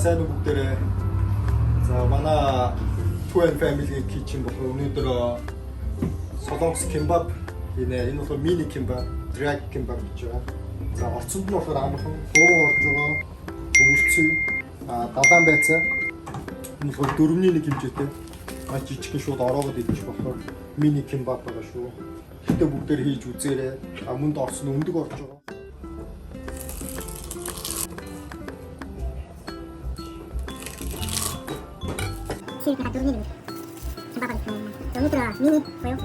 сайн уу бүгдээрээ. За манай Two and Family Kitchen болохоор өнөөдөр солонгос кимбаб энэ болохоор мини кимбаб, drag кимбаб гэж байгаа. За орцонд нь болохоор амархан дуруу орж байгаа. Өвөрцөй, далайн байцаа. Энэ болохоор 4-1 хэмжээтэй. Маш жижигхэн шууд ороогод идэж болохоор мини кимбаб байгаа шүү. Гэтэ бүгдээр хийж үзээрэй. Мөнд орсон өндөг орж байгаа. Сирка дурны нэг кимбаб гэсэн. Өнөөдөр мини боёо.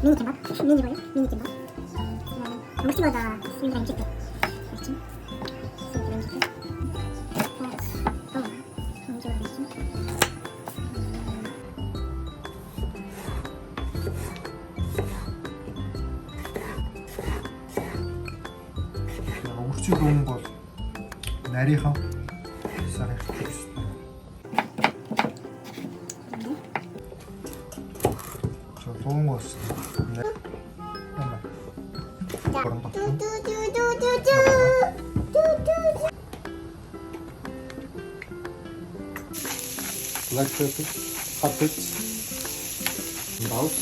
Мини кимбаб, мини боёо, мини кимбаб. Мөчгөөд сирка хэмжээтэй. Өвөрчий дуун бол нарийнхан сайн хэрэгтэй. Дуун бас black pepper, hot pepper, mouse.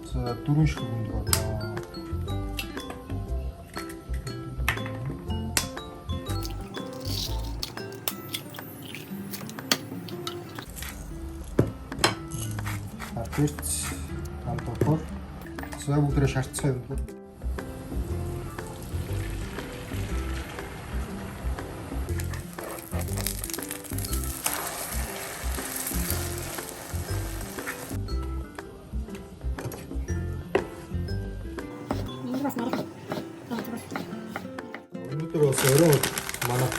За дөрвөн шиг хүнд байна. Хатэрч хамтдаа. За бүгдээ шаарцсан юм. Өнөөдөр бас орой манай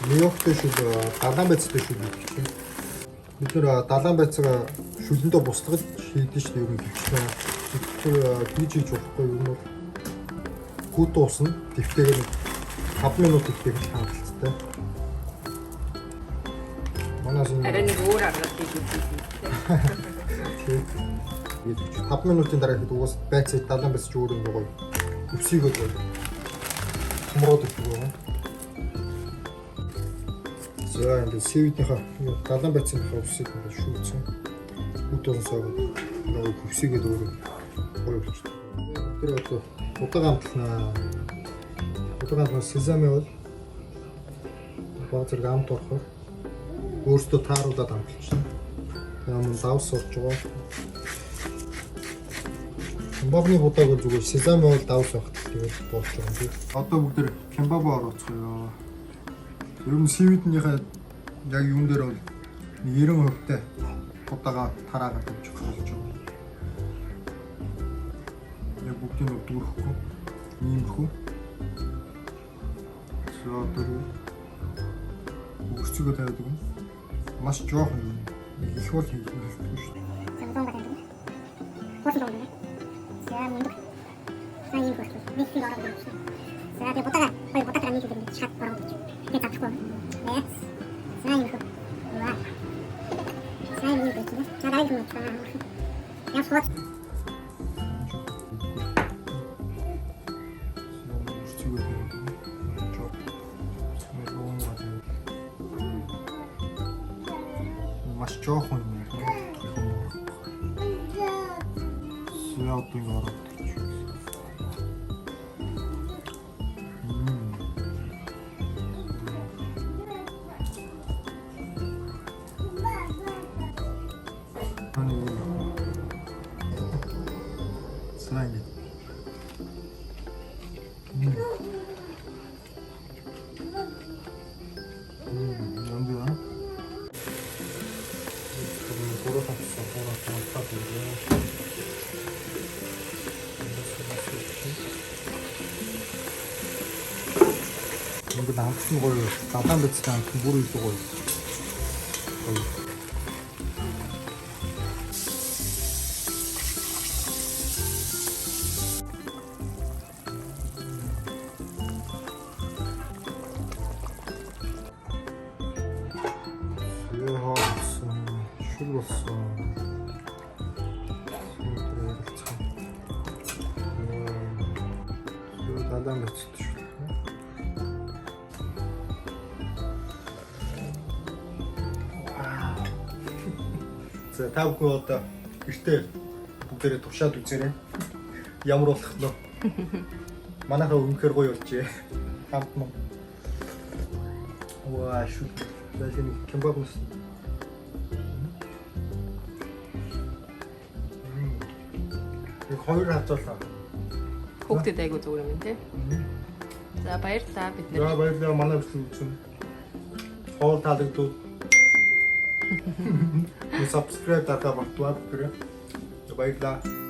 Нью-Йорктэй шүл далайн байцтай шүл хийчихсэн. Бид нэр далайн байцаа шүлэндээ бусдагж хийдэж шүү дээ ер нь хийчихсэн. Тэгэхээр хийж болохгүй юм бол хүү дуусна. Дэвтэйгээр 5 минут дэвтэйгэж хангалттай. Манайс арай нэг өөр аргаар хийж үзсэн. 5 минутын дараа хэд угаас байцаа далайн байц ч өөр юм гоё. Өвсгийгөө хумроод өгдөг байна. За ингээд сэвидийнхаа далайн байцныхаа өвсгийг ингээд шүүцэн. Үтэн сог нөгөө өвсгийгээд өөрөө гоё болчихсон. Тэр одоо удагаамтлнаа. Удагаамтлаа сезаме бол баазар гамт орохоор өөртөө тааруулаад амталчихсан. Ямар давс орж байгаа. Кимбабны будааг бол зүгээр сезаме бол давс байх тэгээд болж байгаа юм. Одоо бүгд кимбаб оруулцгаая. Ер нь сэвиднийхээ яг юун дээр бол 90% тай будаага тараагаад авчих болж байгаа. Яг бүгдийг нь дүүрэхгүй иймэрхүү. За одоо өвөрцгөө тавиад өгнө. Маш жоохон юм. Их бол хийх хэрэгтэй шүү дээ. Самсон байна. Хурдан байна. Сайн мундаг. Сайн юм байна. Нэг шиг ороод байна. За би ботага нэг юм чат ороод байна. Тэгээд татахгүй. Yes. Сайн юм. Ваа. Сайн юм байна. Чарай юм байна. Яс хот. Маш жоохон юм. Яадаг ороод ирчих. Сранги. Яндаа. Ингээд амтсан гоё далайн байцтай амтсан бүр илүү гоё. шүл болсон. Надад нөцөлдөг шүү. За та бүхэн одоо гэртээ бүгдээрээ тушаад үзээрэй. Ямар болох нь. Манайхаа өмнөхөр гоё болжээ. Хамт мөн. Ваа шүү. Дахин кембаб нэс. Их хоёр хацуулаа. Хүүхдэд айгуу зүгээр юм те. За баярлалаа бид нэр. За баярлалаа манай бүсгүй үзсэн. Хоол таалагдвал subscribe дарахаа мартаваа. Баярлалаа.